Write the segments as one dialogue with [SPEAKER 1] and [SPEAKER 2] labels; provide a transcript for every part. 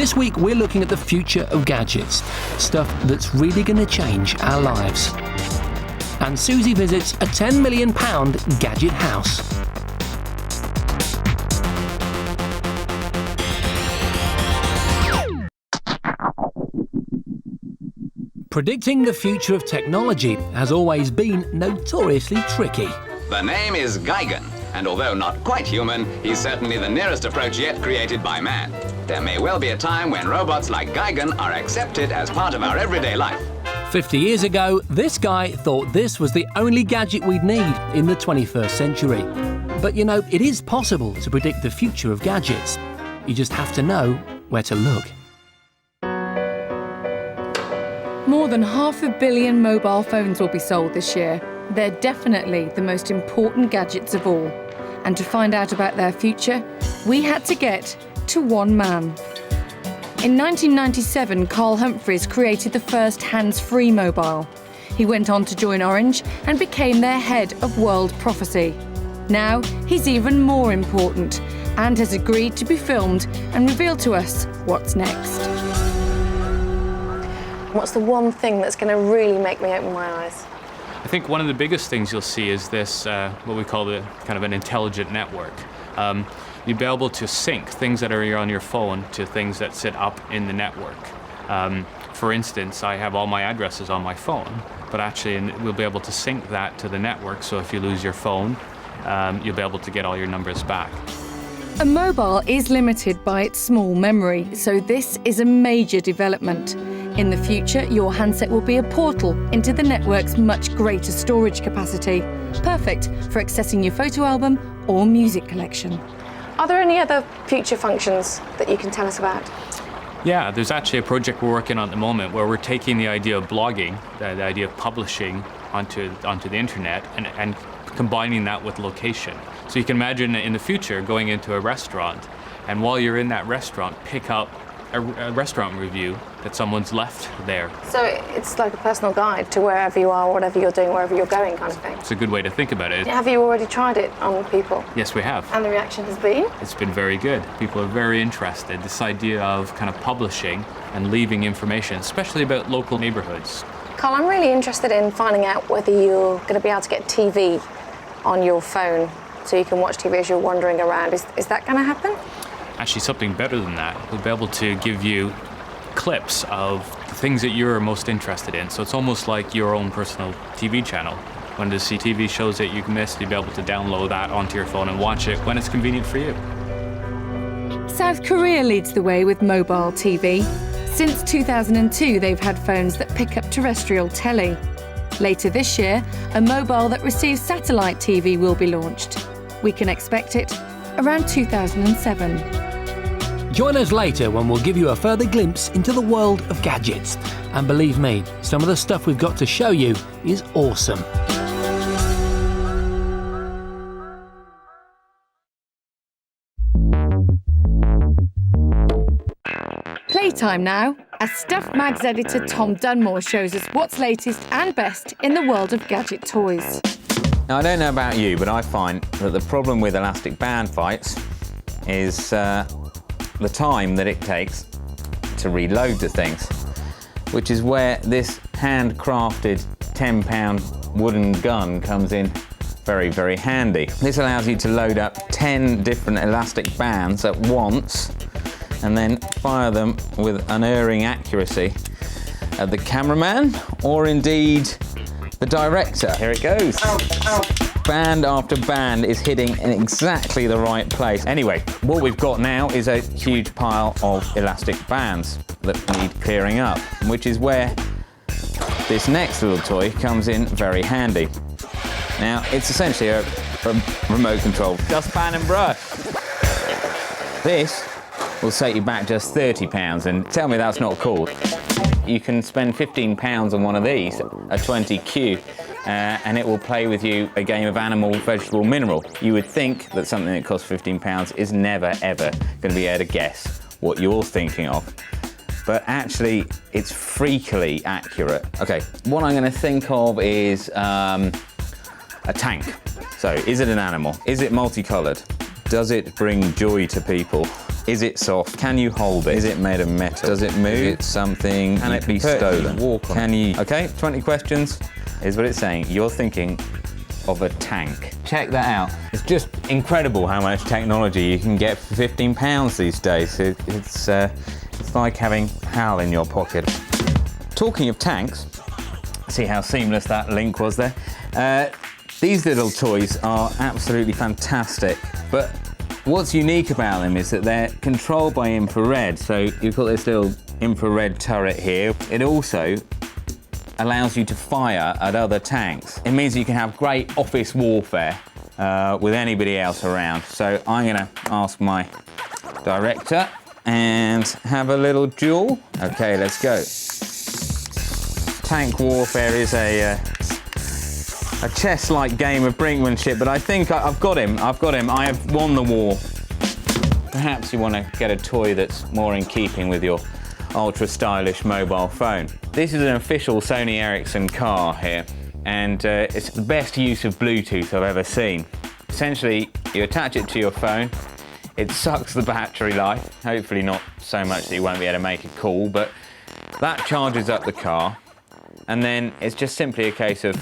[SPEAKER 1] This week we're looking at the future of gadgets, stuff that's really going to change our lives. And Suzi visits a £10 million gadget house. Predicting the future of technology has always been notoriously tricky.
[SPEAKER 2] The name is Gigan, and although not quite human, he's certainly the nearest approach yet created by man. There may well be a time when robots like Gigan are accepted as part of our everyday life.
[SPEAKER 1] 50 years ago, this guy thought this was the only gadget we'd need in the 21st century. But you know, it is possible to predict the future of gadgets. You just have to know where to look.
[SPEAKER 3] More than 500 million mobile phones will be sold this year. They're definitely the most important gadgets of all. And to find out about their future, we had to get to one man. In 1997, Carl Humphreys created the first hands-free mobile. He went on to join Orange and became their head of world prophecy. Now, he's even more important and has agreed to be filmed and reveal to us what's next.
[SPEAKER 4] What's the one thing that's going to really make me open my eyes?
[SPEAKER 5] I think one of the biggest things you'll see is this, what we call the kind of an intelligent network. You'll be able to sync things that are on your phone to things that sit up in the network. For instance, I have all my addresses on my phone, but actually we'll be able to sync that to the network, so if you lose your phone, you'll be able to get all your numbers back.
[SPEAKER 3] A mobile is limited by its small memory, so this is a major development. In the future, your handset will be a portal into the network's much greater storage capacity, perfect for accessing your photo album or music collection.
[SPEAKER 4] Are there any other future functions that you can tell us about?
[SPEAKER 5] Yeah, there's actually a project we're working on at the moment where we're taking the idea of blogging, the idea of publishing onto the internet, and combining that with location. So you can imagine in the future going into a restaurant, and while you're in that restaurant, pick up a restaurant review that someone's left there.
[SPEAKER 4] So it's like a personal guide to wherever you are, whatever you're doing, wherever you're going kind of thing.
[SPEAKER 5] It's a good way to think about it.
[SPEAKER 4] Have you already tried it on people?
[SPEAKER 5] Yes, we have.
[SPEAKER 4] And the reaction has been?
[SPEAKER 5] It's been very good. People are very interested. This idea of kind of publishing and leaving information, especially about local neighborhoods.
[SPEAKER 4] Carl, I'm really interested in finding out whether you're going to be able to get TV on your phone so you can watch TV as you're wandering around. Is that going to happen?
[SPEAKER 5] Actually, something better than that. We'll be able to give you clips of the things that you're most interested in. So it's almost like your own personal TV channel. When there's TV shows that you've missed, you'll be able to download that onto your phone and watch it when it's convenient for you.
[SPEAKER 3] South Korea leads the way with mobile TV. Since 2002, they've had phones that pick up terrestrial telly. Later this year, a mobile that receives satellite TV will be launched. We can expect it around 2007.
[SPEAKER 1] Join us later when we'll give you a further glimpse into the world of gadgets. And believe me, some of the stuff we've got to show you is awesome.
[SPEAKER 3] Playtime now, as Stuff Mag's editor Tom Dunmore shows us what's latest and best in the world of gadget toys.
[SPEAKER 6] Now, I don't know about you, but I find that the problem with elastic band fights is the time that it takes to reload the things, which is where this handcrafted £10 wooden gun comes in very, very handy. This allows you to load up 10 different elastic bands at once and then fire them with unerring accuracy at the cameraman or indeed the director. Here it goes. Band after band is hitting in exactly the right place. Anyway, what we've got now is a huge pile of elastic bands that need clearing up, which is where this next little toy comes in very handy. Now, it's essentially a remote control dustpan and brush. This will set you back just £30, and tell me that's not cool. You can spend £15 on one of these, a 20Q, and it will play with you a game of animal, vegetable, mineral. You would think that something that costs £15 is never, ever going to be able to guess what you're thinking of. But actually, it's freakily accurate. Okay, what I'm going to think of is a tank. So, is it an animal? Is it multicolored? Does it bring joy to people? Is it soft? Can you hold it? Is it made of metal? Does it move? Is it something? Can it be stolen? Walk on. Can you? Okay, 20 questions. Here's what it's saying. You're thinking of a tank. Check that out. It's just incredible how much technology you can get for £15 these days. It's like having HAL in your pocket. Talking of tanks, see how seamless that link was there? These little toys are absolutely fantastic, but what's unique about them is that they're controlled by infrared. So you've got this little infrared turret here. It also allows you to fire at other tanks. It means you can have great office warfare with anybody else around. So I'm gonna ask my director and have a little duel. Okay, let's go. Tank warfare is a chess-like game of brinkmanship, but I think I've got him. I have won the war. Perhaps you want to get a toy that's more in keeping with your ultra-stylish mobile phone. This is an official Sony Ericsson car here, and it's the best use of Bluetooth I've ever seen. Essentially, you attach it to your phone, it sucks the battery life, hopefully not so much that you won't be able to make a call, but that charges up the car, and then it's just simply a case of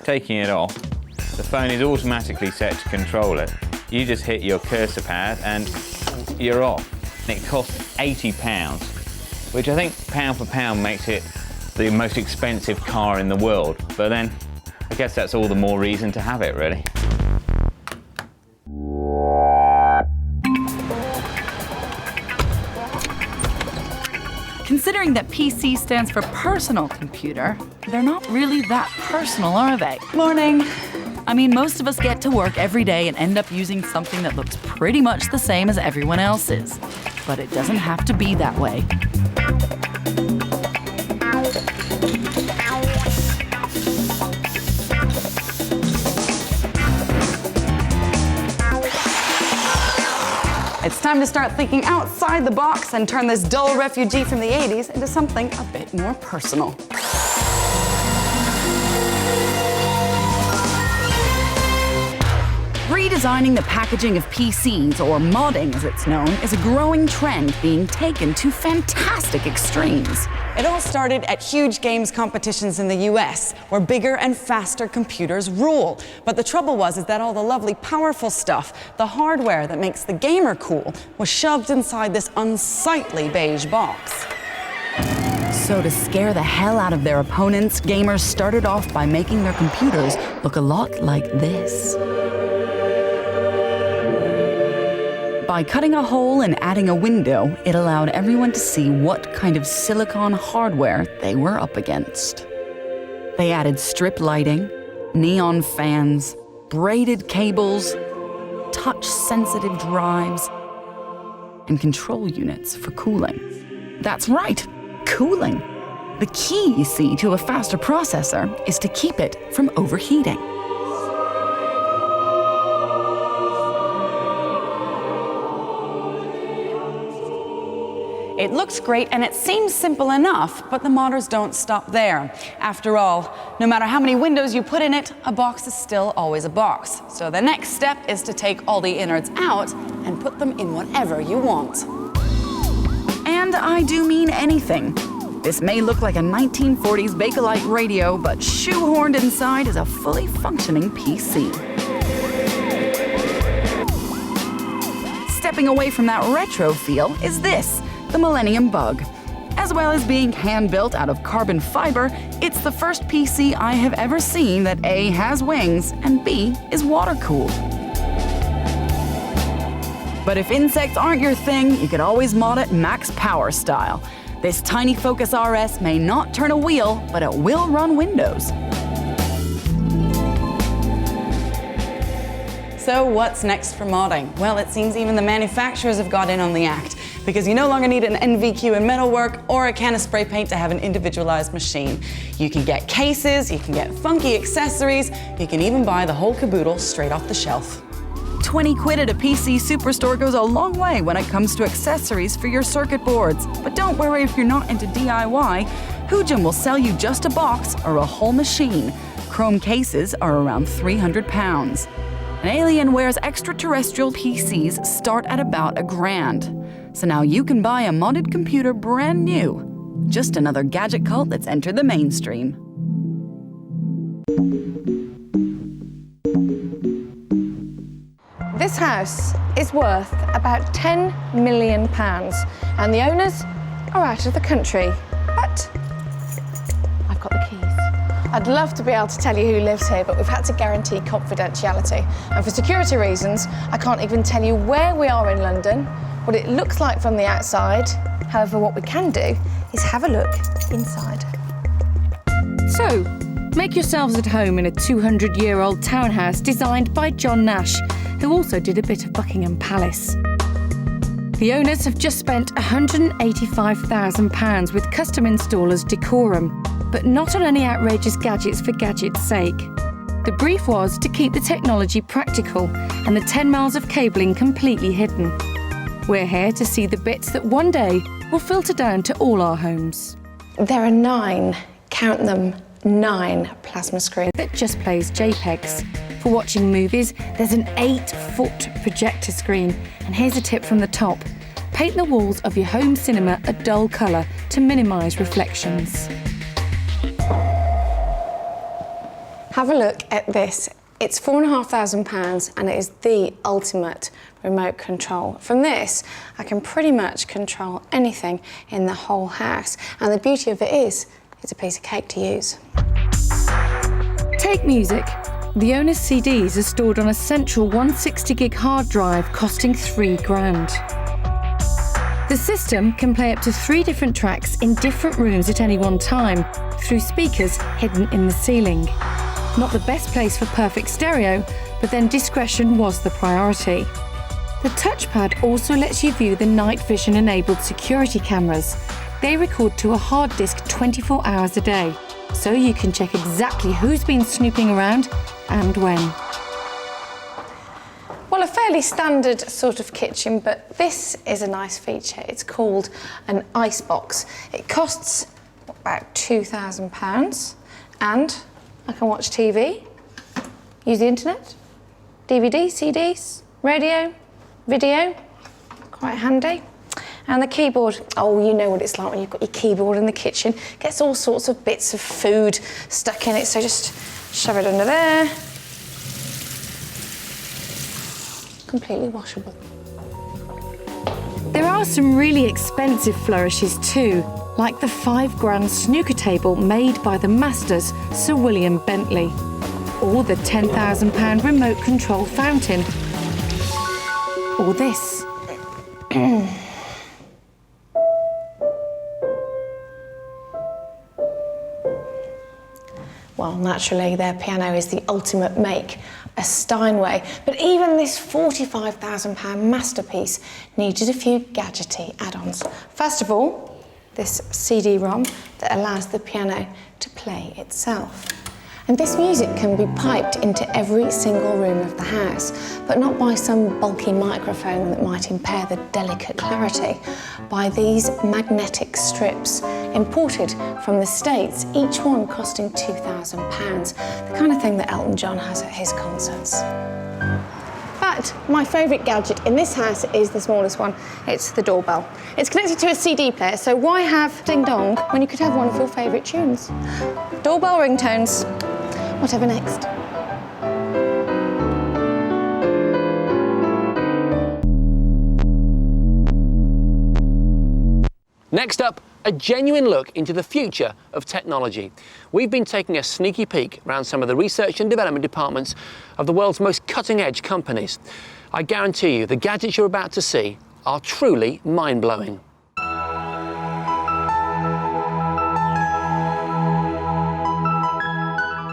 [SPEAKER 6] taking it off. The phone is automatically set to control it. You just hit your cursor pad and you're off. It costs £80, which I think pound for pound makes it the most expensive car in the world. But then I guess that's all the more reason to have it, really.
[SPEAKER 7] Considering that PC stands for personal computer, they're not really that personal, are they? Morning. I mean, most of us get to work every day and end up using something that looks pretty much the same as everyone else's. But it doesn't have to be that way. It's time to start thinking outside the box and turn this dull refugee from the 80s into something a bit more personal. Redesigning the packaging of PCs, or modding as it's known, is a growing trend being taken to fantastic extremes. It all started at huge games competitions in the US, where bigger and faster computers rule. But the trouble was that all the lovely, powerful stuff, the hardware that makes the gamer cool, was shoved inside this unsightly beige box. So to scare the hell out of their opponents, gamers started off by making their computers look a lot like this. By cutting a hole and adding a window, it allowed everyone to see what kind of silicon hardware they were up against. They added strip lighting, neon fans, braided cables, touch-sensitive drives, and control units for cooling. That's right, cooling. The key, you see, to a faster processor is to keep it from overheating. It looks great and it seems simple enough, but the modders don't stop there. After all, no matter how many windows you put in it, a box is still always a box. So the next step is to take all the innards out and put them in whatever you want. And I do mean anything. This may look like a 1940s Bakelite radio, but shoehorned inside is a fully functioning PC. Stepping away from that retro feel is this, the Millennium Bug. As well as being hand-built out of carbon fiber, it's the first PC I have ever seen that A, has wings, and B, is water-cooled. But if insects aren't your thing, you could always mod it max power style. This tiny Focus RS may not turn a wheel, but it will run Windows. So what's next for modding? Well, it seems even the manufacturers have got in on the act, because you no longer need an NVQ in metalwork or a can of spray paint to have an individualized machine. You can get cases, you can get funky accessories, you can even buy the whole caboodle straight off the shelf. 20 quid at a PC Superstore goes a long way when it comes to accessories for your circuit boards. But don't worry if you're not into DIY, Hoojum will sell you just a box or a whole machine. Chrome cases are around £300. And Alienware's extraterrestrial PCs start at about £1,000. So now you can buy a modded computer brand new. Just another gadget cult that's entered the mainstream.
[SPEAKER 4] This house is worth about £10 million, and the owners are out of the country. But I've got the keys. I'd love to be able to tell you who lives here, but we've had to guarantee confidentiality. And for security reasons, I can't even tell you where we are in London, what it looks like from the outside. However, what we can do is have a look inside.
[SPEAKER 3] So, make yourselves at home in a 200-year-old townhouse designed by John Nash, who also did a bit of Buckingham Palace. The owners have just spent £185,000 with custom installers Decorum, but not on any outrageous gadgets for gadget's sake. The brief was to keep the technology practical and the 10 miles of cabling completely hidden. We're here to see the bits that one day will filter down to all our homes.
[SPEAKER 4] There are 9, count them, 9 plasma screens.
[SPEAKER 3] That just plays JPEGs. For watching movies, there's an 8-foot projector screen. And here's a tip from the top. Paint the walls of your home cinema a dull colour to minimise reflections.
[SPEAKER 4] Have a look at this. It's £4,500 and it is the ultimate remote control. From this, I can pretty much control anything in the whole house. And the beauty of it is, it's a piece of cake to use.
[SPEAKER 3] Take music. The owner's CDs are stored on a central 160 gig hard drive costing £3,000. The system can play up to 3 different tracks in different rooms at any one time through speakers hidden in the ceiling. Not the best place for perfect stereo, but then discretion was the priority. The touchpad also lets you view the night vision enabled security cameras. They record to a hard disk 24 hours a day, so you can check exactly who's been snooping around and when.
[SPEAKER 4] Well, a fairly standard sort of kitchen, but this is a nice feature. It's called an icebox. It costs about £2,000, and I can watch TV, use the internet, DVD, CDs, radio, video, quite handy. And the keyboard, oh, you know what it's like when you've got your keyboard in the kitchen. Gets all sorts of bits of food stuck in it, so just shove it under there. Completely washable.
[SPEAKER 3] There are some really expensive flourishes too, like the £5,000 snooker table made by the masters Sir William Bentley, or the £10,000 remote control fountain, or this.
[SPEAKER 4] Well, naturally, their piano is the ultimate make, a Steinway. But even this £45,000 masterpiece needed a few gadgety add-ons. First of all, this CD-ROM that allows the piano to play itself. And this music can be piped into every single room of the house, but not by some bulky microphone that might impair the delicate clarity, by these magnetic strips imported from the States, each one costing £2,000, the kind of thing that Elton John has at his concerts. But my favourite gadget in this house is the smallest one. It's the doorbell. It's connected to a CD player, so why have ding dong when you could have one of your favourite tunes? Doorbell ringtones. Whatever next.
[SPEAKER 1] Next up, a genuine look into the future of technology. We've been taking a sneaky peek around some of the research and development departments of the world's most cutting-edge companies. I guarantee you the gadgets you're about to see are truly mind-blowing.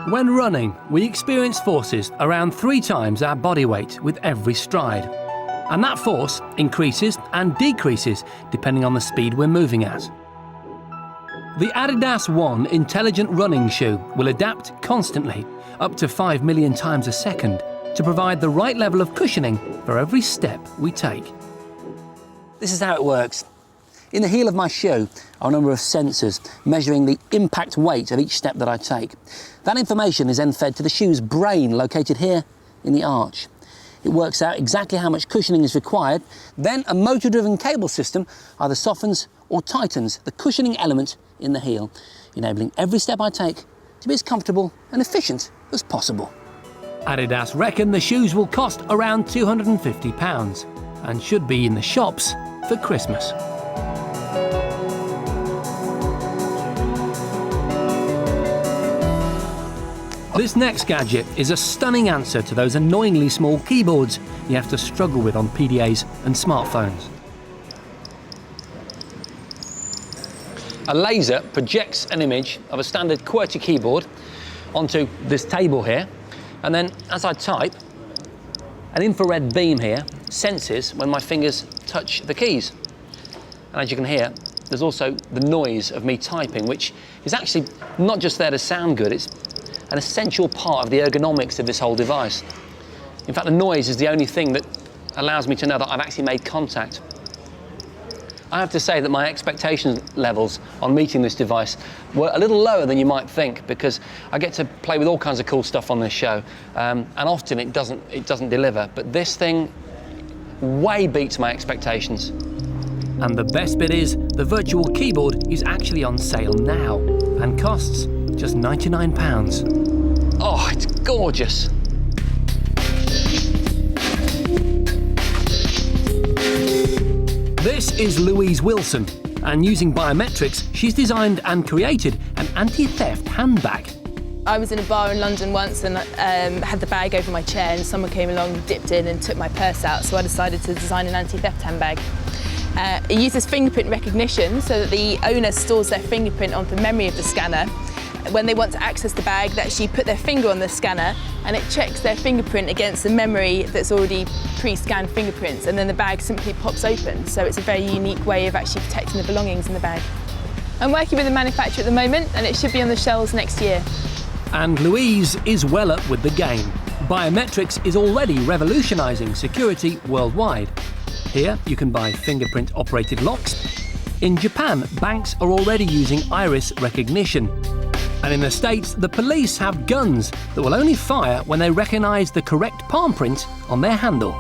[SPEAKER 1] When running, we experience forces around 3 times our body weight with every stride. And that force increases and decreases depending on the speed we're moving at. The Adidas One intelligent running shoe will adapt constantly, up to 5 million times a second, to provide the right level of cushioning for every step we take. This is how it works. In the heel of my shoe are a number of sensors measuring the impact weight of each step that I take. That information is then fed to the shoe's brain, located here in the arch. It works out exactly how much cushioning is required. Then a motor-driven cable system either softens or tightens the cushioning element in the heel, enabling every step I take to be as comfortable and efficient as possible. Adidas reckon the shoes will cost around £250 and should be in the shops for Christmas. This next gadget is a stunning answer to those annoyingly small keyboards you have to struggle with on PDAs and smartphones. A laser projects an image of a standard QWERTY keyboard onto this table here, and then as I type, an infrared beam here senses when my fingers touch the keys. And as you can hear, there's also the noise of me typing, which is actually not just there to sound good, it's an essential part of the ergonomics of this whole device. In fact, the noise is the only thing that allows me to know that I've actually made contact. I have to say that my expectation levels on meeting this device were a little lower than you might think, because I get to play with all kinds of cool stuff on this show, and often it doesn't deliver. But this thing way beats my expectations. And the best bit is, the virtual keyboard is actually on sale now and costs just £99. Oh, it's gorgeous. This is Louise Wilson, and using biometrics, she's designed and created an anti-theft handbag.
[SPEAKER 8] I was in a bar in London once and had the bag over my chair, and someone came along, dipped in and took my purse out, so I decided to design an anti-theft handbag. It uses fingerprint recognition so that the owner stores their fingerprint on the memory of the scanner. When they want to access the bag, they actually put their finger on the scanner and it checks their fingerprint against the memory that's already pre-scanned fingerprints, and then the bag simply pops open. So it's a very unique way of actually protecting the belongings in the bag. I'm working with a manufacturer at the moment and it should be on the shelves next year.
[SPEAKER 1] And Louise is well up with the game. Biometrics is already revolutionising security worldwide. Here you can buy fingerprint-operated locks. In Japan, banks are already using iris recognition. And in the States, the police have guns that will only fire when they recognise the correct palm print on their handle.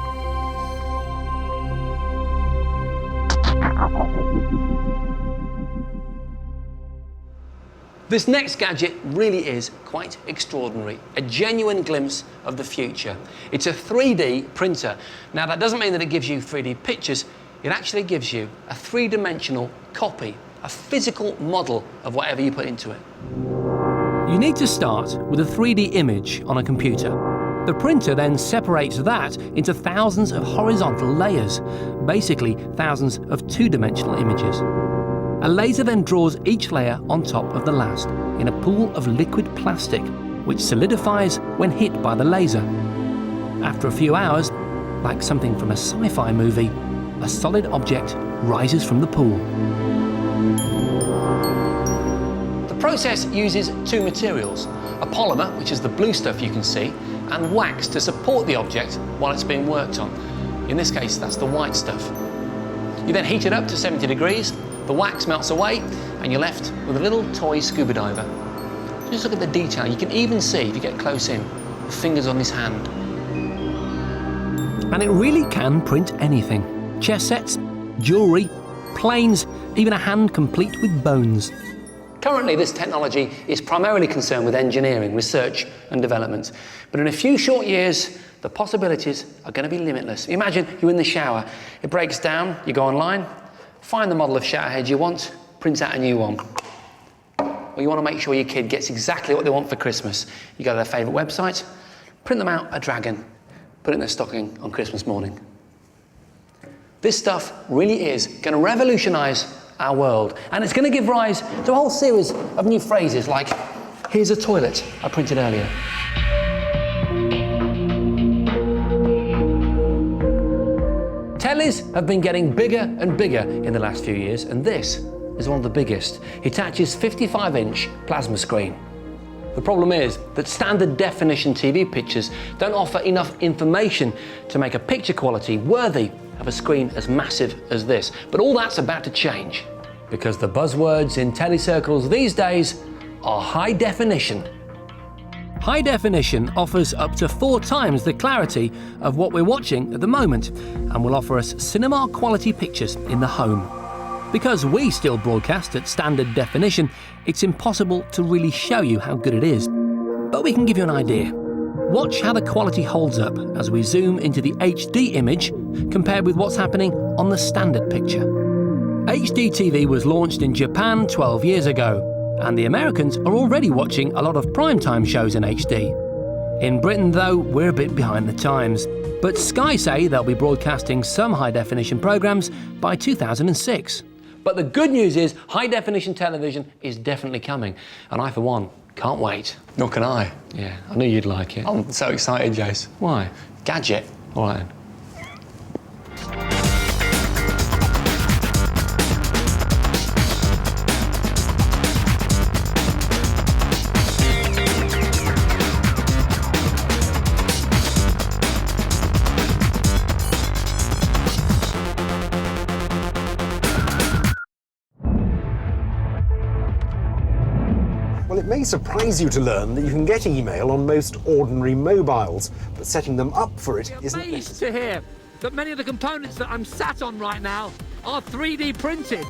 [SPEAKER 1] This next gadget really is quite extraordinary, a genuine glimpse of the future. It's a 3D printer. Now, that doesn't mean that it gives you 3D pictures, it actually gives you a three-dimensional copy, a physical model of whatever you put into it. You need to start with a 3D image on a computer. The printer then separates that into thousands of horizontal layers, basically thousands of two-dimensional images. A laser then draws each layer on top of the last in a pool of liquid plastic, which solidifies when hit by the laser. After a few hours, like something from a sci-fi movie, a solid object rises from the pool. The process uses two materials, a polymer, which is the blue stuff you can see, and wax to support the object while it's being worked on. In this case, that's the white stuff. You then heat it up to 70 degrees, the wax melts away, and you're left with a little toy scuba diver. Just look at the detail. You can even see, if you get close in, the fingers on his hand. And it really can print anything. Chess sets, jewellery, planes, even a hand complete with bones. Currently, this technology is primarily concerned with engineering, research and development. But in a few short years, the possibilities are going to be limitless. Imagine you're in the shower, it breaks down, you go online, find the model of shower head you want, print out a new one. Or you want to make sure your kid gets exactly what they want for Christmas. You go to their favourite website, print them out a dragon, put it in their stocking on Christmas morning. This stuff really is going to revolutionise our world, and it's going to give rise to a whole series of new phrases like, here's a toilet I printed earlier. Tellies have been getting bigger and bigger in the last few years, and this is one of the biggest. It attaches 55-inch plasma screen. The problem is that standard definition TV pictures don't offer enough information to make a picture quality worthy of a screen as massive as this. But all that's about to change, because the buzzwords in telly circles these days are high definition. High definition offers up to 4 times the clarity of what we're watching at the moment and will offer us cinema quality pictures in the home. Because we still broadcast at standard definition, it's impossible to really show you how good it is. But we can give you an idea. Watch how the quality holds up as we zoom into the HD image compared with what's happening on the standard picture. HD TV was launched in Japan 12 years ago, and the Americans are already watching a lot of primetime shows in HD. In Britain, though, we're a bit behind the times, but Sky say they'll be broadcasting some high-definition programmes by 2006. But the good news is high-definition television is definitely coming, and I, for one, can't wait.
[SPEAKER 9] Nor can I.
[SPEAKER 1] Yeah, I knew you'd like it.
[SPEAKER 9] I'm so excited, Jace.
[SPEAKER 1] Why?
[SPEAKER 9] Gadget.
[SPEAKER 1] All right then.
[SPEAKER 10] Well, it may surprise you to learn that you can get email on most ordinary mobiles, but setting them up for it isn't
[SPEAKER 1] Amazed to hear that many of the components that I'm sat on right now are 3D printed.